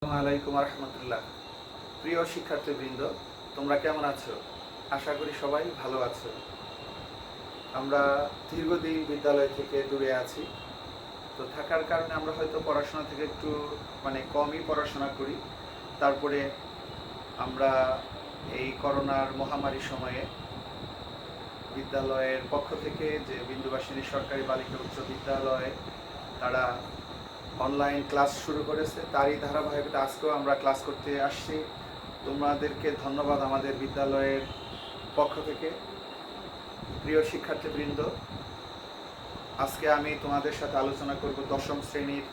আসসালামু আলাইকুম রহমতুল্লাহ। প্রিয় শিক্ষার্থীবৃন্দ, তোমরা কেমন আছো? আশা করি সবাই ভালো আছো। আমরা দীর্ঘদিন বিদ্যালয় থেকে দূরে আছি, তো থাকার কারণে আমরা হয়তো পড়াশোনা থেকে একটু কমই পড়াশোনা করি। তারপরে আমরা এই করোনার মহামারী সময়ে বিদ্যালয়ের পক্ষ থেকে যে বিন্দুবাসিনী সরকারি বালিকা উচ্চ বিদ্যালয় তারা অনলাইন ক্লাস শুরু করেছে, তারই ধারাবাহিকতা আজকেও আমরা ক্লাস করতে আসছি। তোমাদেরকে ধন্যবাদ আমাদের বিদ্যালয়ের পক্ষ থেকে। প্রিয় শিক্ষার্থীবৃন্দ, আজকে আমি তোমাদের সাথে আলোচনা করব দশম শ্রেণীর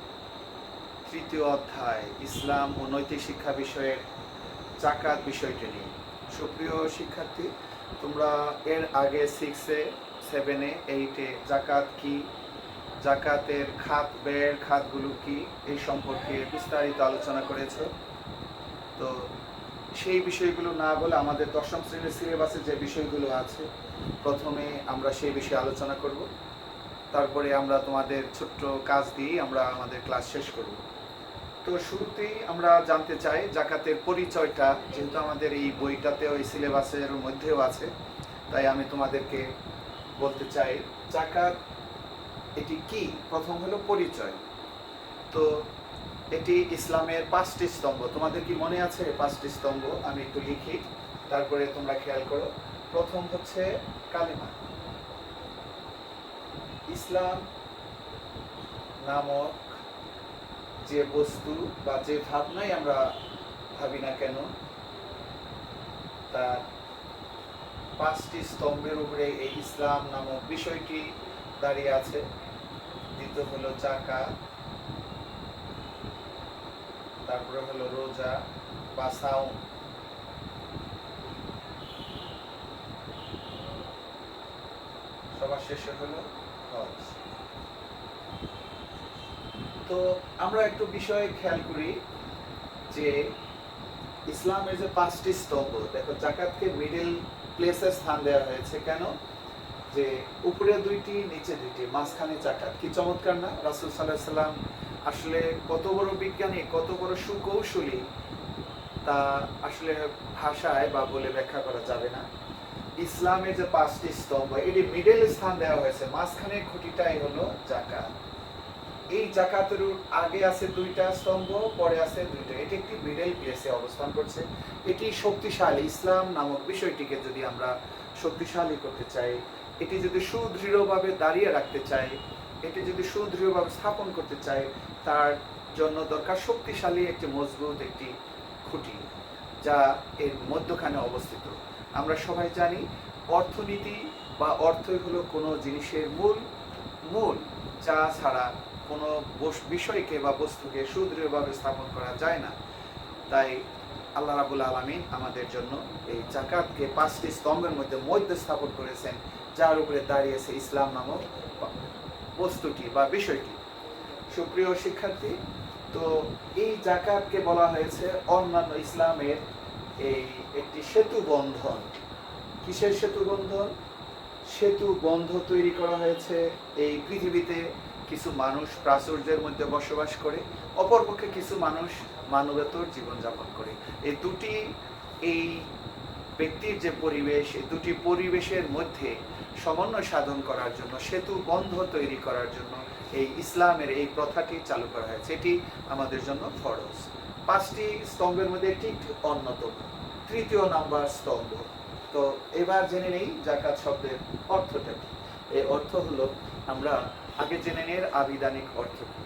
তৃতীয় অধ্যায় ইসলাম ও নৈতিক শিক্ষা বিষয়ের জাকাত বিষয়টি নিয়ে। সুপ্রিয় শিক্ষার্থী, তোমরা এর আগে 6-এ, 7-এ, 8-এ জাকাত কি, জাকাতের খাত, ব্যয়ের খাতগুলো কি, এই সম্পর্কে বিস্তারিত আলোচনা করেছো। তো সেই বিষয়গুলো না বলে আমাদের দশম শ্রেণীর সিলেবাসে যে বিষয়গুলো আছে, প্রথমে আমরা সেই বিষয়ে আলোচনা করব। তারপরে আমরা তোমাদের ছোট্ট কাজ দিয়েই আমরা আমাদের ক্লাস শেষ করব। তো শুরুতেই আমরা জানতে চাই জাকাতের পরিচয়টা, যেহেতু আমাদের এই বইটাতেও এই সিলেবাসের মধ্যেও আছে, তাই আমি তোমাদেরকে বলতে চাই জাকাত এটি কি। প্রথম হলো পরিচয়। তো এটি ইসলামের 5টি স্তম্ভ। তোমাদের কি মনে আছে 5টি স্তম্ভ? আমি একটু লিখি, তারপরে তোমরা খেয়াল করো। প্রথম হচ্ছে কালিমা। ইসলাম নামক যে বস্তু বা যে ভাবনাই আমরা ভাবি না কেন, তার 5টি স্তম্ভের উপরে এই ইসলাম নামক বিষয়টি দাঁড়িয়ে আছে। দ্বিতীয় হলো জাকাত, তারপরে হলো রোজা বা সাওম, সবার শেষে হলো হজ। তো আমরা একটু বিষয় খেয়াল করি যে ইসলামের যে 5টি স্তম্ভ, দেখো জাকাতকে মিডল প্লেসে স্থান দেওয়া হয়েছে। কেন? যে উপরে 2টি, নিচে 2টি, মাঝখানে জাকাত। কি চমৎকার না? রাসূল সাল্লাল্লাহু আলাইহি সাল্লাম আসলে কত বড় বিজ্ঞানী, কত বড় সুকৌশলী, তা আসলে ভাষায় বা বলে ব্যাখ্যা করা যাবে না। ইসলামের যে 5টি স্তম্ভ, এটি মিডল স্থান দেওয়া হয়েছে, মাঝখানে খুঁটিটাই হলো জাকাত। এই জাকাতের আগে আছে 2টা স্তম্ভ, পরে আছে 2টা। এটি একটি মিডল প্লেসে অবস্থান করছে। এটি শক্তিশালী। ইসলাম নামক বিষয়টিকে যদি আমরা শক্তিশালী করতে চাই, এটি যদি সুদৃঢ়ভাবে দাঁড়িয়ে রাখতে চাই, এটি যদি সুদৃঢ়ভাবে স্থাপন করতে চাই, তার জন্য দরকার শক্তিশালী একটি মজবুত একটি খুঁটি, যা এর মধ্যখানে অবস্থিত। আমরা সবাই জানি অর্থনীতি বা অর্থই হলো কোনো জিনিসের মূল, যা ছাড়া কোনো বিষয়কে বা বস্তুকে সুদৃঢ়ভাবে স্থাপন করা যায় না। তাই আল্লাহ রাব্বুল আলামিন আমাদের জন্য এই জাকাতকে 5টি স্তম্ভের মধ্যে স্থাপন করেছেন, যার উপরে দাঁড়িয়েছে ইসলাম নামক বস্তুটি বা বিষয়টি। সুপ্রিয় শিক্ষার্থী, তো এই জাকাতকে বলা হয়েছে অন্যান্য ইসলামের এই একটি সেতু বন্ধন। কিসের সেতু বন্ধন? সেতু বন্ধ তৈরি করা হয়েছে। এই পৃথিবীতে কিছু মানুষ প্রাচুর্যের মধ্যে বসবাস করে, অপরপক্ষে কিছু মানুষ মানবেতর জীবনযাপন করে। এই ব্যক্তির যে পরিবেশ, এই দুটি পরিবেশের মধ্যে সমন্বয় সাধন করার জন্য, সেতু বন্ধ তৈরি করার জন্য এই ইসলামের এই প্রথাটি চালু করা হয়েছে। এটি আমাদের জন্য ফরজ। 5টি স্তম্ভের মধ্যে এটি অন্যতম, 3য় নাম্বার স্তম্ভ। তো এবার জেনে নেই জাকাত শব্দের অর্থটা কি। এই অর্থ হলো, আমরা আগে জেনে নেই আবিধানিক অর্থ কি।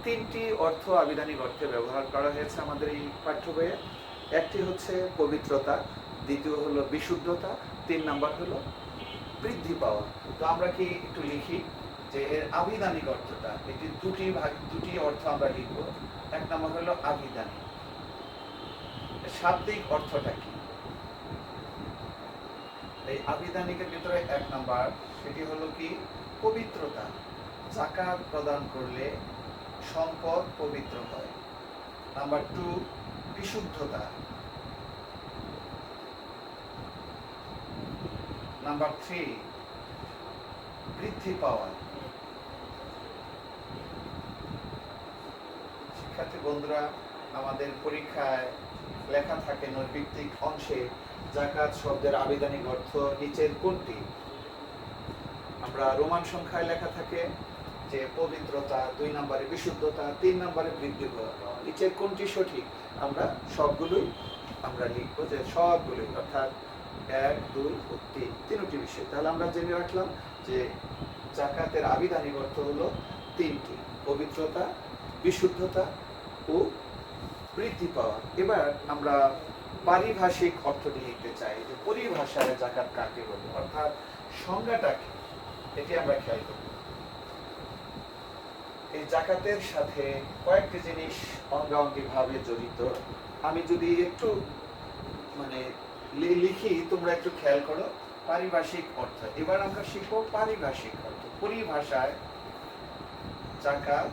3টি অর্থ আবিধানিক অর্থে ব্যবহার করা হয়েছে আমাদের এই পাঠ্য বইয়ে। একটি হচ্ছে পবিত্রতা, দ্বিতীয় হলো বিশুদ্ধতা, 3 নাম্বার হলো বৃদ্ধি পাওয়া। তো আমরা কি একটু লিখি যে এর আবিধানিক অর্থটা, এটি দুটি অর্থ আমরা লিখব। 1 নাম্বার হলো আবিধানিক। শাব্দিক অর্থটা কি? এই আবিধানিকের ভিতরে 1 নাম্বার, সেটি হলো কি? পবিত্রতা। জাকাত প্রদান করলে সম্পদ পবিত্র হয়। নাম্বার 2, বিশুদ্ধতা। নাম্বার 3, বৃদ্ধি পাওয়া। শিক্ষার্থী বন্ধুরা, আমাদের পরীক্ষায় লেখা থাকে নৈর্ভিত্তিক অংশে যাকাত শব্দের আবিধানিক অর্থ নিচের কোনটি? আমরা রোমান সংখ্যায় লেখা থাকে যে পবিত্রতা, 2 নম্বরে বিশুদ্ধতা, 3 নম্বরে বৃদ্ধি করা। নিচের কোনটি সঠিক? আমরা সবগুলোই আমরা লিখবো যে সবগুলোই, অর্থাৎ 1, 2 ও 3 তিনটি বিষয়। তাহলে আমরা জেনে রাখলাম যে যাকাতের আবিধানিক অর্থ হলো 3টি: পবিত্রতা, বিশুদ্ধতা ও বৃদ্ধি পাওয়া। এবার আমরা পারিভাষিক অর্থটি লিখতে চাই যে পরিভাষায় যাকাত কাকে বলে, অর্থাৎ সংজ্ঞাটা কি, এটি আমরা খেয়াল করব। এই যাকাতের সাথে কয়েকটি জিনিস অঙ্গাঙ্গিভাবে জড়িত। আমি যদি একটু লিখি, তোমরা একটু খেয়াল করো। পারিভাষিক অর্থ, এবার আমরা শিখব পারিভাষিক অর্থ। পরিভাষায় যাকাত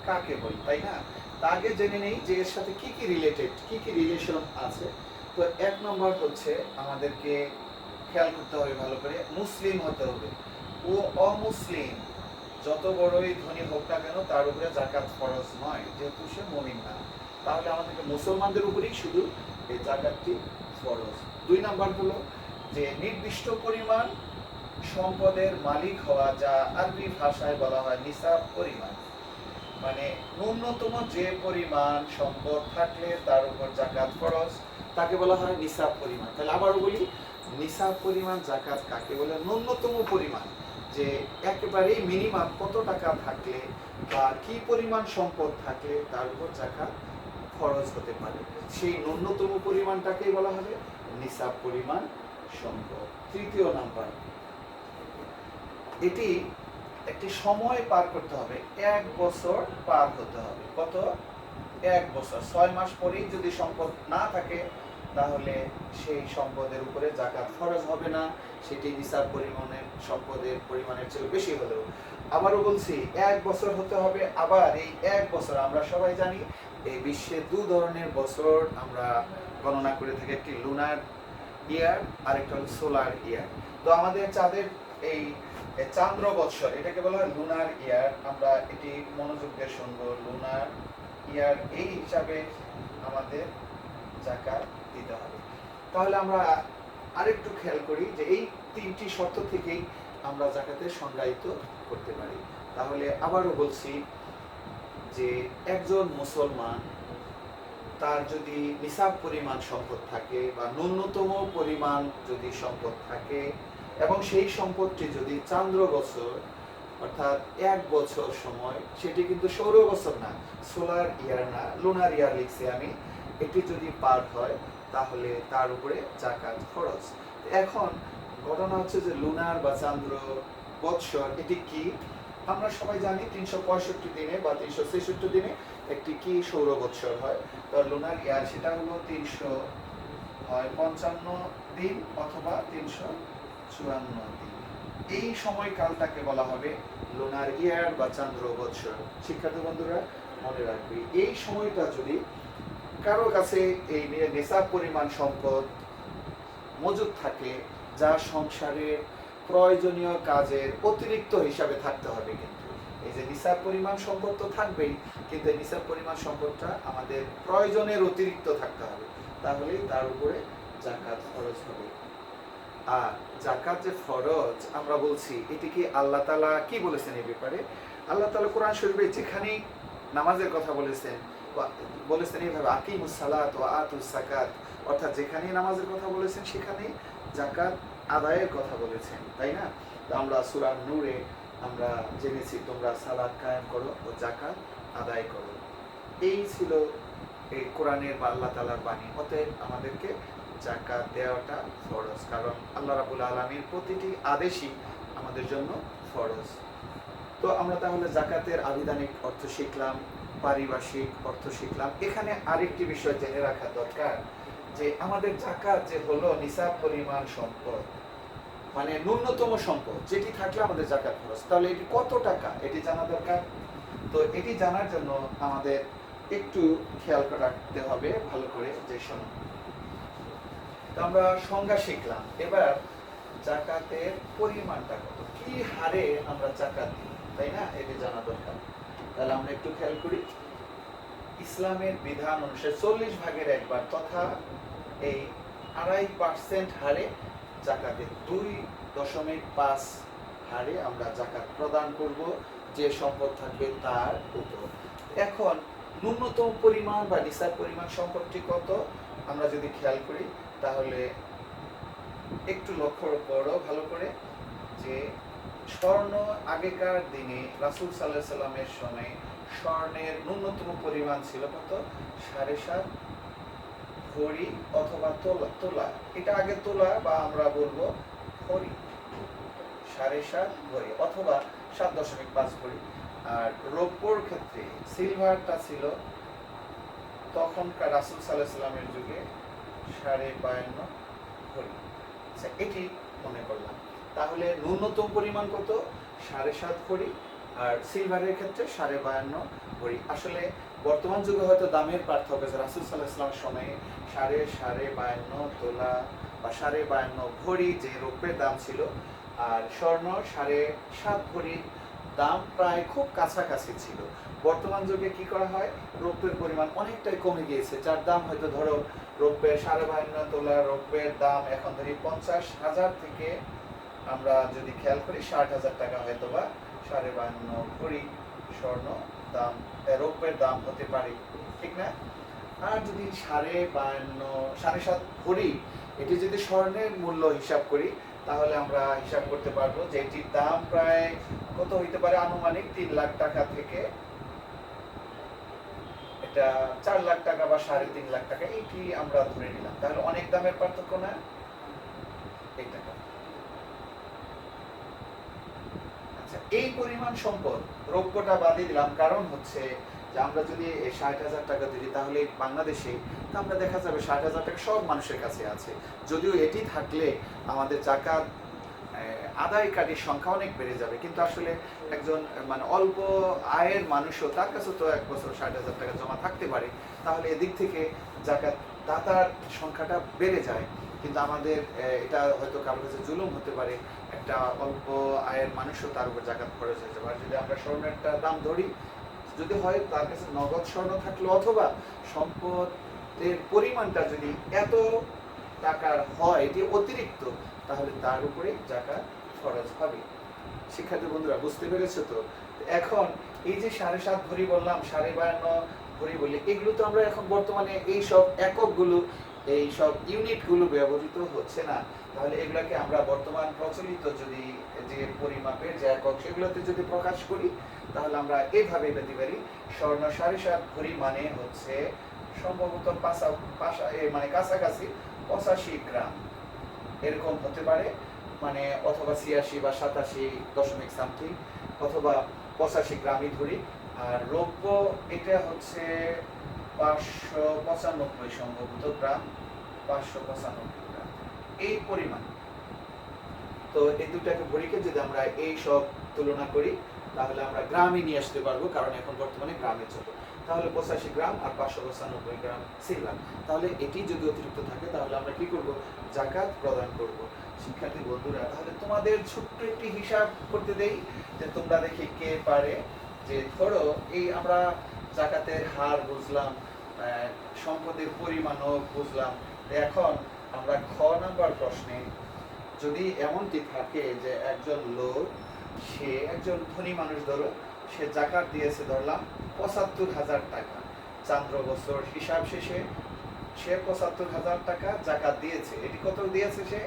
কাকে বলি, তাই না? তা আগে জেনে নেই যে এর সাথে কি কি রিলেটেড, কি কি রিলেশন আছে। তো 1 নম্বর হচ্ছে আমাদেরকে খেয়াল করতে হবে ভালো করে, মুসলিম হতে হবে। ও অমুসলিম যত বড়ই ধনী হোক না কেন তার উপরে যাকাত ফরজ নয়, যেহেতু সে মুমিন না। তাহলে আমাদেরকে মুসলমানদের উপরেই শুধু এই যাকাতটি ফরজ। 2 নম্বর হলো যে নির্দিষ্ট পরিমাণ সম্পদের মালিক হওয়া, যা আরবি ভাষায় বলা হয় নিসাব পরিমাণ। মানে ন্যূনতম যে পরিমাণ সম্পদ থাকলে তার উপর যাকাত ফরজ, তাকে বলা হয় নিসাব পরিমাণ। তাহলে আবারও বলি, নিসাব পরিমাণ যাকাত কাকে বলে? ন্যূনতম পরিমাণ, যে একেবারেই মিনিমাম কত টাকা থাকলে বা কি পরিমাণ সম্পদ থাকলে তার উপর যাকাত খরচ হতে পারে, সেই ন্যূনতম পরিমাণটাকেই বলা হবে নিসাব পরিমাণ সম্পদ। 3য় নাম্বার, এটি একটি সময় পার করতে হবে, 1 বছর পার হতে হবে। কত? 1 বছর। 6 মাস পরেই যদি সম্পদ না থাকে তাহলে সেই সম্পদের উপরে যাকাত খরচ হবে না, সেটি নিসাব পরিমাণের সম্পদের পরিমাণের চেয়ে বেশি হলেও। আবারও বলছি, 1 বছর হতে হবে। আবার এই 1 বছর আমরা সবাই জানি এই বিশ্বে 2 ধরনের বছর আমরা গণনা করে থাকি, একটি লুনার ইয়ার আর একটা হল সোলার ইয়ার। তো আমাদের চাঁদের এই চান্দ্র বৎসর, এটাকে বলা হয় লুনার ইয়ার। আমরা এটি মনোযোগ দিয়ে শুনবো, লুনার ইয়ার, এই হিসাবে আমাদের যাকাত দিতে হবে। তাহলে আমরা আরেকটু খেয়াল করি যে এই 3টি শর্ত থেকেই আমরা যাকাতের সংজ্ঞায়িত করতে পারি। তাহলে আবারও বলছি যে একজন মুসলমান, তার যদি নিসাব পরিমাণ সম্পদ থাকে বা ন্যূনতম পরিমাণ যদি সম্পদ থাকে এবং সেই সম্পদটি যদি চান্দ্র বছর অর্থাৎ 1 বছর সময়, সেটি কিন্তু সৌর বছর না, সোলার ইয়ার না, লুনার ইয়ার লিখছি আমি, এটি যদি পার হয় তাহলে তার উপরে যাকাত খরচ। এখন ঘটনা হচ্ছে যে লুনার বা চান্দ্র বৎসর এটি কি? আমরা সবাই জানি 365 দিনে বা 366 দিনে একটি কি সৌর বৎসর হয়। তো লুনার ইয়ার সেটা হলো 355 দিন অথবা 354 দিন। এই সময়কালটাকে বলা হবে লুনার ইয়ার বা চান্দ্র বৎসর। শিক্ষার্থী বন্ধুরা মনে রাখবে, এই সময়টা যদি কারো কাছে এই নিসাব পরিমাণ সম্পদ মজুদ থাকে, যা সংসারের প্রয়োজনীয় কাজের অতিরিক্ত হিসাবে থাকতে হবে। কিন্তু এই যে নিসাব পরিমাণ সম্পদ তো থাকবেই, কিন্তু এই নিসাব পরিমাণ সম্পদটা আমাদের প্রয়োজনের অতিরিক্ত থাকতে হবে, তাহলেই তার উপরে যাকাত খরচ হবে। আর যাকাত যে ফরজ আমরা বলছি, এটি কি আল্লাহ তাআলা কি বলেছেন এই ব্যাপারে? আল্লাহ তাআলা কোরআন শরীফে যেখানেই নামাজের কথা বলেছেন এইভাবে, আকিমুস সালাত ওয়া আতুস যাকাত, অর্থাৎ যেখানেই নামাজের কথা বলেছেন সেখানেই যাকাত আদায়ের কথা বলেছেন, তাই না? তো আমরা সূরা নূরে আমরা জেনেছি, তোমরা সালাত কায়েম করো ও যাকাত আদায় করো। এই ছিল এই কোরআনের বা আল্লাহ তাআলার বাণী। অতএব আমাদেরকে যাকাত দেওয়াটা ফরজ, কারণ আল্লাহ রাব্বুল আলামিন প্রতিটি আদেশই আমাদের জন্য ফরজ। তো আমরা তাহলে যাকাতের আবিধানিক অর্থ শিখলাম, পারিভাষিক অর্থ শিখলাম। এখানে আরেকটি বিষয় জেনে রাখা দরকার যে আমাদের যাকাত যে হলো নিসাব পরিমাণ সম্পদ, মানে ন্যূনতম সম্পদ যেটি থাকলে আমাদের যাকাত খরচ, তাহলে এটি কত টাকা এটি জানা দরকার। তো এটি জানার জন্য আমাদের একটু খেয়াল রাখতে হবে ভালো করে, যে শোনো, তো আমরা সংজ্ঞা শিখলাম। এবার যাকাতের পরিমাণটা কত, কি হারে আমরা যাকাত দিই, তাই না? এটি জানা দরকার। তাহলে আমরা একটু খেয়াল করি, ইসলামের বিধান অনুসারে 40 ভাগের 1 ভাগ তথা এই 2.5% হারে জাকাতের 2.5 হারে আমরা জাকাত প্রদান করব যে সম্পদ থাকবে তার উপর। এখন ন্যূনতম পরিমাণ বা নিসাব পরিমাণ সম্পদটি কত আমরা যদি খেয়াল করি, তাহলে একটু লক্ষ্য করো ভালো করে, যে স্বর্ণ আগেকার দিনে রাসূল সাল্লাল্লাহু আলাইহি সাল্লামের সময় স্বর্ণের ন্যূনতম পরিমাণ ছিল কত? 7.5 ভরি অথবা তোলা। এটা আগে তোলা বা আমরা বলবো ভরি, 7.5 ভরি অথবা 7.5 ভরি। আর রৌপ্যর ক্ষেত্রে সিলভারটা ছিল তখনকার রাসূল সাল্লাল্লাহু আলাইহি সাল্লামের যুগে 52.5 ভরি। আচ্ছা, এটি মনে করলাম। তাহলে ন্যূনতম পরিমাণ কত? 7.5 ভরি, আর সিলভারের ক্ষেত্রে 52.5 ভরি। আসলে বর্তমান যুগে হয়তো দামের পার্থক্য, যে রাসূল সাল্লাল্লাহু আলাইহি সাল্লামের সময়ে 52.5 তোলা বা 52.5 ভরি যে রৌপ্যের দাম ছিল, আর স্বর্ণ 7.5 ভরি দাম প্রায় খুব কাছাকাছি ছিল। বর্তমান যুগে কি করা হয়, রৌপ্যের পরিমাণ অনেকটাই কমে গিয়েছে, যার দাম হয়তো ধরো রৌপ্যের 52.5 তোলা রৌপ্যের দাম এখন ধরি 50,000 থেকে আমরা যদি খেয়াল করি 60,000 টাকা হয়তো বা 52.5 ভরি স্বর্ণ দাম রৌপ্যের দাম হতে পারে, ঠিক না? আর যদি 7.5 ভরি এটি যদি স্বর্ণের মূল্য হিসাব করি, তাহলে আমরা হিসাব করতে পারবো যে এটির দাম প্রায় কত হইতে পারে, আনুমানিক 3 লাখ টাকা থেকে এটা 4 লাখ টাকা বা 3.5 লাখ টাকা, এইটি আমরা ধরে নিলাম। তাহলে অনেক দামের পার্থক্য না? এই টাকা। আচ্ছা, এই পরিমাণ সম্পদ রৌপ্যটা বাদে দিলাম, কারণ হচ্ছে যে আমরা যদি 60,000 টাকা দিই, তাহলে বাংলাদেশে আমরা দেখা যাবে 60,000 টাকা সব মানুষের কাছে আছে। যদিও এটি থাকলে আমাদের জাকাত আদায়কারীর সংখ্যা অনেক বেড়ে যাবে, কিন্তু আসলে একজন মানে অল্প আয়ের মানুষও তার কাছে তো 1 বছর 60,000 টাকা জমা থাকতে পারে, তাহলে এদিক থেকে জাকাত দাতার সংখ্যাটা বেড়ে যায়। কিন্তু আমাদের এটা হয়তো কারোর কাছে জুলুম হতে পারে, একটা অল্প আয়ের মানুষও তার উপর জাকাত খরচ হয়ে যাবে। আর যদি আমরা স্বর্ণেরটা দাম ধরি, যদি হয় তার কাছে নগদ স্বর্ণ থাকলো অথবা সম্পদের পরিমাণটা যদি এত টাকার হয় এটি অতিরিক্ত, তাহলে তার উপরে জাকাত খরচ হবে। শিক্ষার্থী বন্ধুরা বুঝতে পেরেছো তো? এখন এই যে 7.5 ভরি বললাম, 52.5 ভরি বলি, এগুলো তো আমরা এখন বর্তমানে এই সব এককগুলো এই সব ইউনিটগুলো ব্যবহৃত হচ্ছে না। তাহলে এগুলাকে আমরা বর্তমান প্রচলিত যদি যে পরিমাপের যে একক সেগুলোতে যদি প্রকাশ করি, তাহলে আমরা এইভাবে পেতে পারি, স্বর্ণ 7.5 ভরি মানে হচ্ছে সম্ভবত মানে কাছাকাছি 85 গ্রাম এরকম হতে পারে, মানে অথবা 86 বা 87 সামথিং অথবা 85 গ্রামই ধরি। আর রৌপ্য এটা হচ্ছে 595 সম্ভবত গ্রাম, 595 গ্রাম এই পরিমাণ। তো এই দুটাকে ভরিকে যদি আমরা এই সব তুলনা করি, তাহলে আমরা গ্রামে নিয়ে আসতে পারবো, কারণ এখন বর্তমানে গ্রামে চলে। তাহলে 85 গ্রাম আর 595 গ্রাম সিলভার, তাহলে এটি যদি অতিরিক্ত থাকে তাহলে আমরা কি করব, জাকাত প্রদান করব। শিক্ষার্থী বন্ধুরা, তাহলে তোমাদের ছোট্ট একটি হিসাব করতে দেই, যে তোমরা দেখি কে পারে। যে ধরো এই আমরা জাকাতের হার বুঝলাম, সম্পদের পরিমাণও বুঝলাম। এখন আমরা খ নাম্বার প্রশ্নে যদি এমনটি থাকে যে একজন লোক, সে একজন ধনী মানুষ, ধরো সে জাকাত দিয়েছে ধরলাম 75,000 টাকা, চান্দ্র বছর হিসাব শেষে সে 75,000 টাকা জাকাত দিয়েছে। এটি কত দিয়েছে? সে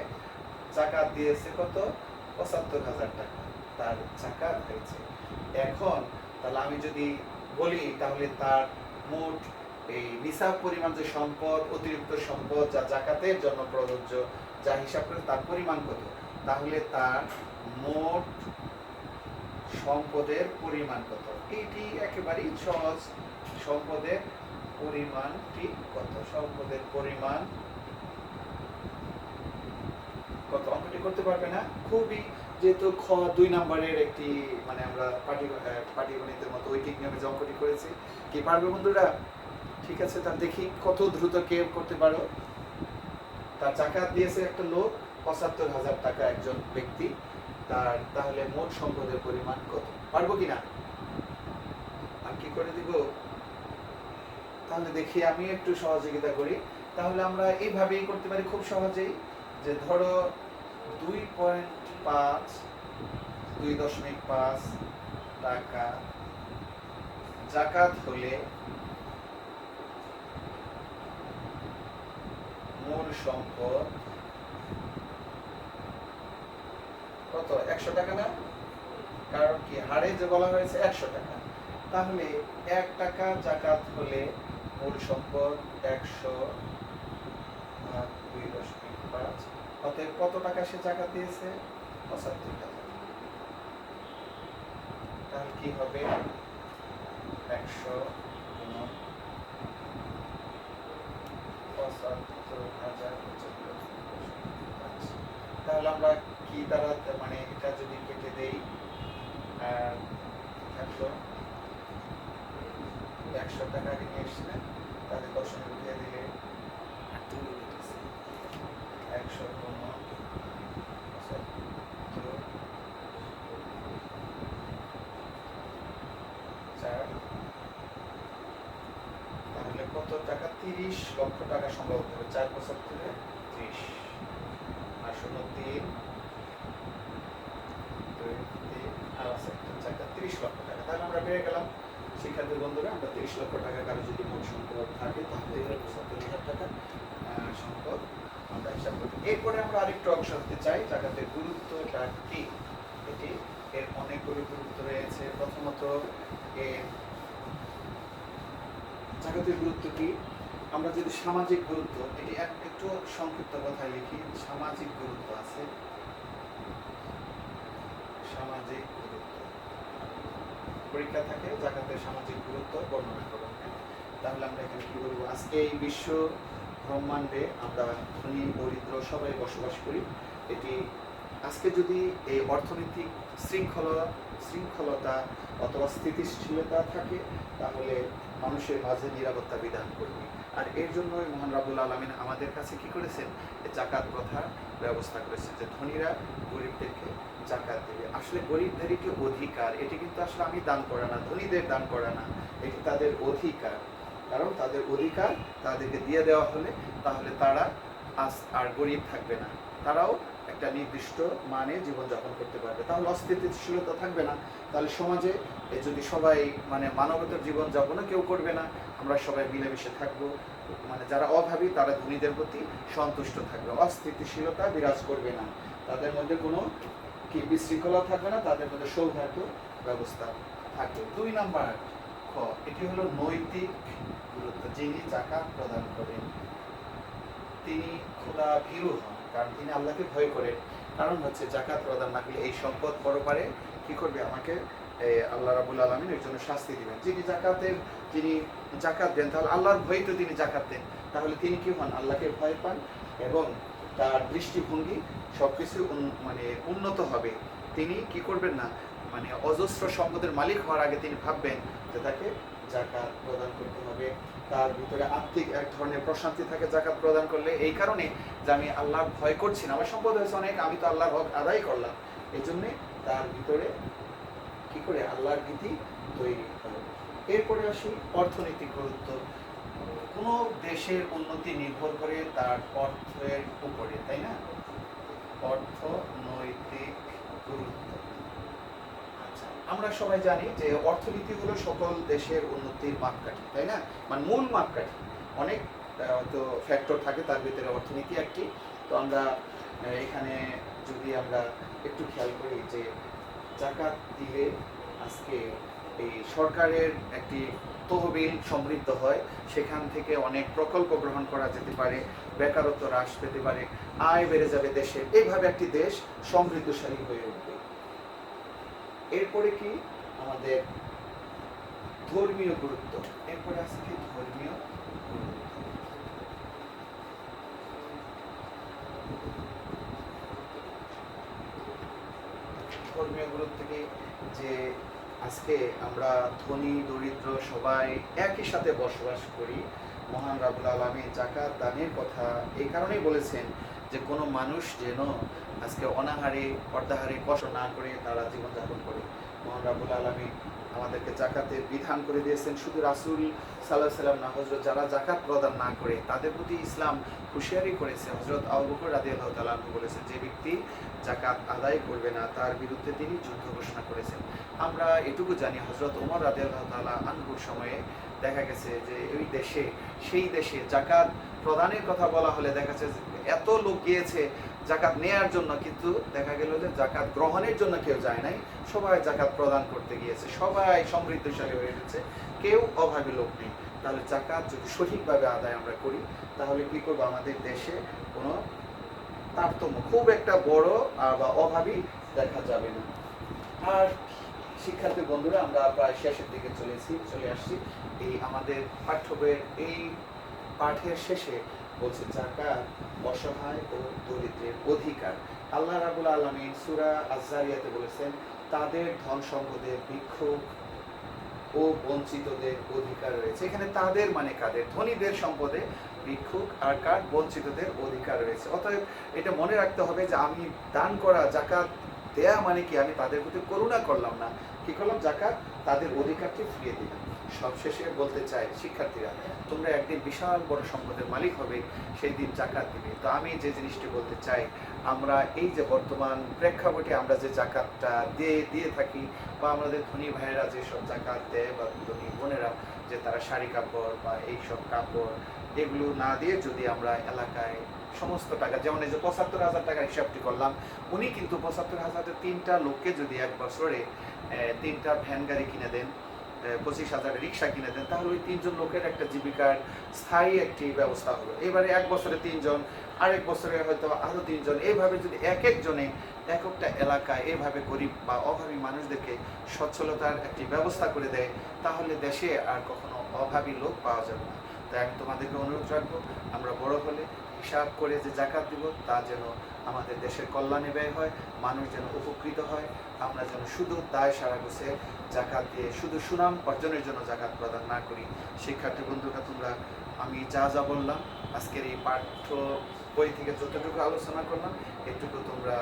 জাকাত দিয়েছে কত? 75,000 টাকা তার জাকাত হয়েছে। এখন তাহলে আমি যদি বলি, তাহলে তার মোট এই নিসাব পরিমাণ যে সম্পদ, অতিরিক্ত সম্পদ যা জাকাতের জন্য প্রযোজ্য, যা হিসাব করে তার পরিমাণ কত, তাহলে তার মোট সম্পদের পরিমাণ কত? এটি একেবারেই সহজ। সম্পদের পরিমাণটি কত? সম্পদের পরিমাণ কত? অঙ্কটি করতে পারবে না? খুবই, যেহেতু খ 2 নম্বরের একটি মানে আমরা পাটিগণিতের মতো ঐকিক নিয়মে যে অঙ্কটি করেছি, কি পারবে বন্ধুরা? ঠিক আছে, তার দেখি কত দ্রুত কে করতে পারো। তার জাকাত দিয়েছে একটা লোক 75,000 টাকা একজন ব্যক্তি, তাহলে মোট সম্পদের পরিমাণ কত? পারবো কিনা? তাহলে দেখি আমি একটু সহযোগিতা করি। তাহলে আমরা এইভাবেই করতে পারি খুব সহজেই, যে ধরো 2.5 2.5 টাকা যাকাত হলে মূল সম্পদ কত? 100 টাকা না? কারণ কি হারে যে বলা হয়েছে 100 টাকা, তাহলে 1 টাকা যাকাত হলে মূল সম্পদ 100 ভাগ 2.5, অতএব কত টাকা সে যাকাত দিয়েছে? 75 টাকা। তাহলে কি হবে? 100 গুণন 75,000। তাহলে আমরা কি দ্বারা, মানে এটা যদি কেটে দেই, থাকলো 100 টাকা আগে নিয়ে এসছিলেন, তাহলে দশমিক উঠিয়ে দিলে 100 গুণন 4, তাহলে কত টাকা? 30 লক্ষ টাকা সম্ভব হবে। 4.75 30 আর 0.3 আর আছে একটা 30 লক্ষ টাকা। তাহলে আমরা পেয়ে গেলাম শিক্ষার্থী বন্ধুরা, আমরা 30 লক্ষ টাকা কারো যদি মোট সম্পদ থাকে তাহলে 75,000 টাকা সম্পদ আমরা হিসাব করি। এরপরে আমরা আরেকটু অংশ হতে চাই, জাকাতের গুরুত্বটা কি। এটি এর অনেকগুলো গুরুত্ব রয়েছে। প্রথমত জাকাতের গুরুত্ব কি? আমরা যদি সামাজিক গুরুত্ব, এটি একটু সংক্ষিপ্ত কথায় লিখি, সামাজিক গুরুত্ব আছে। সামাজিক গুরুত্ব পরীক্ষা থাকে জাকাতের সামাজিক গুরুত্ব বর্ণনা করুন। তাহলে আমরা এখানে কি বলবো? আজকে এই বিশ্ব ব্রহ্মাণ্ডে আমরা ধনী দরিদ্র সবাই বসবাস করি। এটি আজকে যদি এই অর্থনৈতিক শৃঙ্খলতা অথবা স্থিতিশীলতা থাকে, তাহলে মানুষের মাঝে নিরাপত্তা বিধান করবে। আর এর জন্যই মহান রাব্বুল আলামিন আমাদের কাছে কি করেছেন? জাকাত প্রথার ব্যবস্থা করেছেন, যে ধনীরা গরিবদেরকে জাকাত দেবে। আসলে গরিবদেরই কি অধিকার, এটি কিন্তু আসলে আমি দান করা না, ধনীদের দান করা না, এটি তাদের অধিকার। কারণ তাদের অধিকার তাদেরকে দিয়ে দেওয়া হলে তাহলে তারা আর গরিব থাকবে না, তারাও একটা নির্দিষ্ট মানে জীবনযাপন করতে পারবে। তাহলে অস্থিতিশীলতা থাকবে না। তাহলে সমাজে যদি সবাই মানে মানবতার জীবনযাপনও কেউ করবে না, আমরা সবাই মিলেমিশে থাকবো। মানে যারা অভাবী তারা ধনীদের প্রতি সন্তুষ্ট থাকবে, অস্থিতিশীলতা বিরাজ করবে না, তাদের মধ্যে কোনো কি বিশৃঙ্খলা থাকবে না, তাদের মধ্যে সৌহার্দ্য ব্যবস্থা থাকবে। 2 নাম্বার খ, এটি হলো নৈতিক গুরুত্ব। যিনি জাকাত প্রদান করেন তিনি খোদা ভীরু হন, কারণ তিনি আল্লাহকে ভয় করেন। কারণ হচ্ছে জাকাত প্রদান না করলে এই সম্পদ পরপারে কি করবে? আমাকে আল্লাহ রাব্বুল আলামিন এর জন্য শাস্তি দিবেন। যিনি জাকাত দেন, তাহলে আল্লাহর ভয় তো তিনি জাকাত দেন, তাহলে তিনি কি হন? আল্লাহকে ভয় পান এবং তার দৃষ্টিভঙ্গি সবকিছু মানে উন্নত হবে। তিনি কি করবেন না, মানে অজস্র সম্পদের মালিক হওয়ার আগে তিনি ভাববেন যে তাকে জাকাত প্রদান করতে হবে। তার ভিতরে আত্মিক এক ধরনের প্রশান্তি থাকে জাকাত প্রদান করলে, এই কারণে যে আমি আল্লাহর ভয় করছি না, আমার সম্পদ হয়েছে অনেক, আমি তো আল্লাহর হক আদায় করলাম। এই জন্যে তার ভিতরে কি করে? আল্লাহর ভীতি তৈরি হবে। এরপরে আসি অর্থনৈতিক গুরুত্ব। কোনো দেশের উন্নতি নির্ভর করে তার অর্থের উপরে, তাই না? অর্থনৈতিক গুরুত্ব। আচ্ছা, আমরা সবাই জানি যে অর্থনীতি হলো সকল দেশের উন্নতির মাপকাঠি, তাই না? মানে মূল মাপকাঠি। অনেক তো ফ্যাক্টর থাকে, তার ভিতরে অর্থনীতি একটি। তো আমরা এখানে যদি আমরা একটু খেয়াল করি যে জাকাত দিলে আজকে এই সরকারের একটি তহবিল সমৃদ্ধ হয়, সেখান থেকে অনেক প্রকল্প গ্রহণ করা যেতে পারে, বেকারত্ব হ্রাস পেতে পারে, আয় বেড়ে যাবে দেশের, এইভাবে একটি দেশ সমৃদ্ধশালী হয়ে উঠবে। এরপরে কি? আমাদের ধর্মীয় গুরুত্ব। এরপরে আছে কি? ধর্মীয় গুরুত্ব। ধর্মীয় গুরুত্ব কি? যে আজকে আমরা ধনী দরিদ্র সবাই একই সাথে বসবাস করি। মহান রাব্বুল আলামিন জাকাত দানের কথা এই কারণেই বলেছেন যে কোনো মানুষ যেন আজকে অনাহারে অর্ধাহারে কষ্ট না করে তারা জীবনযাপন করে। মহান রাব্বুল আলামিন আমাদেরকে জাকাতের বিধান করে দিয়েছেন। শুধু রাসূল সাল্লাল্লাহু আলাইহি সাল্লাম না, হযরত যারা জাকাত প্রদান না করে তাদের প্রতি ইসলাম হুঁশিয়ারি করেছে। হযরত আবু বকর রাদিয়াল্লাহু তাআলা আনহু বলেছেন, যে ব্যক্তি জাকাত আদায় করবে না তার বিরুদ্ধে তিনি যুদ্ধ ঘোষণা করেছেন। আমরা এটুকু জানি, হযরত ওমর রাদিয়াল্লাহু তাআলা আনহুর সময়ে দেখা গেছে যে ওই দেশে, সেই দেশে জাকাত প্রদানের কথা বলা হলে দেখা যাচ্ছে এত লোক গিয়েছে জাকাত নেয়ার জন্য, কিন্তু দেখা গেল যে জাকাত গ্রহণের জন্য কেউ যায় নাই, সবাই জাকাত প্রদান করতে গিয়েছে, সবাই সমৃদ্ধশালী হয়ে গেছে, কেউ অভাবী লোক নেই। তাহলে জাকাত যদি সঠিকভাবে আদায় আমরা করি তাহলে কি করবো, আমাদের দেশে কোনো তারতম্য খুব একটা বড় বা অভাবী দেখা যাবে না। আর শিক্ষার্থী বন্ধুরা, আমরা প্রায় শেষের দিকে চলে আসছি। এই আমাদের পাঠ্য বইয়ের এই পাঠের শেষে বলছে জাকাত অসহায় ও দরিদ্রের অধিকার। আল্লাহ রাব্বুল আলামিন সূরা আয-যারিয়াতে বলেছেন, তাদের ধন সম্পদের ভিক্ষুক ও বঞ্চিতদের অধিকার রয়েছে। এখানে তাদের মানে কাদের? ধনীদের সম্পদে ভিক্ষুক, আর কার? বঞ্চিতদের অধিকার রয়েছে। অতএব এটা মনে রাখতে হবে যে আমি দান করা, জাকাত দেয়া মানে কি আমি তাদের প্রতি করুণা করলাম না, কি করলাম? জাকাত তাদের অধিকারকে ফিরিয়ে দিলাম। সবশেষে বলতে চাই, শিক্ষার্থীরা তোমরা একদিন বিশাল বড় সম্পদের মালিক হবে, সেই দিন জাকাত দিবে। তো আমি যে জিনিসটি বলতে চাই, আমরা এই যে বর্তমান প্রেক্ষাপটে আমরা যে জাকাতটা দিয়ে থাকি, বা আমাদের ধনী ভাইয়েরা যেসব জাকাত দেয়, বা ধনী বোনেরা যে তারা শাড়ি কাপড় বা এইসব কাপড় এগুলো না দিয়ে যদি আমরা এলাকায় সমস্ত টাকা, যেমন এই যে ৭৫,০০০ টাকার হিসাবটি করলাম, উনি কিন্তু ৭৫,০০০ তিনটা লোককে যদি এক বছরে তিনটা ভ্যান গাড়ি কিনে দেন, ২৫,০০০ রিক্সা কিনে দেন, তাহলে ওই তিনজন লোকের একটা জীবিকার স্থায়ী একটি ব্যবস্থা হলো। এবারে এক বছরে তিনজন, আরেক বছরে হয়তো আরো তিনজন, এইভাবে যদি এক একজনে এক একটা এলাকায় এভাবে গরিব বা অভাবী মানুষদেরকে সচ্ছলতার একটি ব্যবস্থা করে দেয়, তাহলে দেশে আর কখনো অভাবী লোক পাওয়া যাবে না। তাই আমি তোমাদেরকে অনুরোধ রাখবো, আমরা বড় হলে হিসাব করে যে জাকাত দিব, তা যেন আমাদের দেশের কল্যাণে ব্যয় হয়, মানুষ যেন উপকৃত হয়। আমরা যেন শুধু দায় সারা গোছে জাকাত দিয়ে শুধু সুনাম অর্জনের জন্য জাকাত প্রদান না করি। শিক্ষার্থী বন্ধুরা, তোমরা আমি যা বললাম আজকের এই পাঠ্য বই থেকে যতটুকু আলোচনা করলাম, এটুকু তোমরা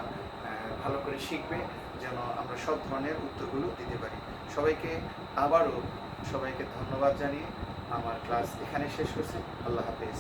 ভালো করে শিখবে, যেন আমরা সব ধরনের উত্তরগুলো দিতে পারি। সবাইকে ধন্যবাদ জানিয়ে আমার ক্লাস এখানে শেষ করছি। আল্লাহ হাফেজ।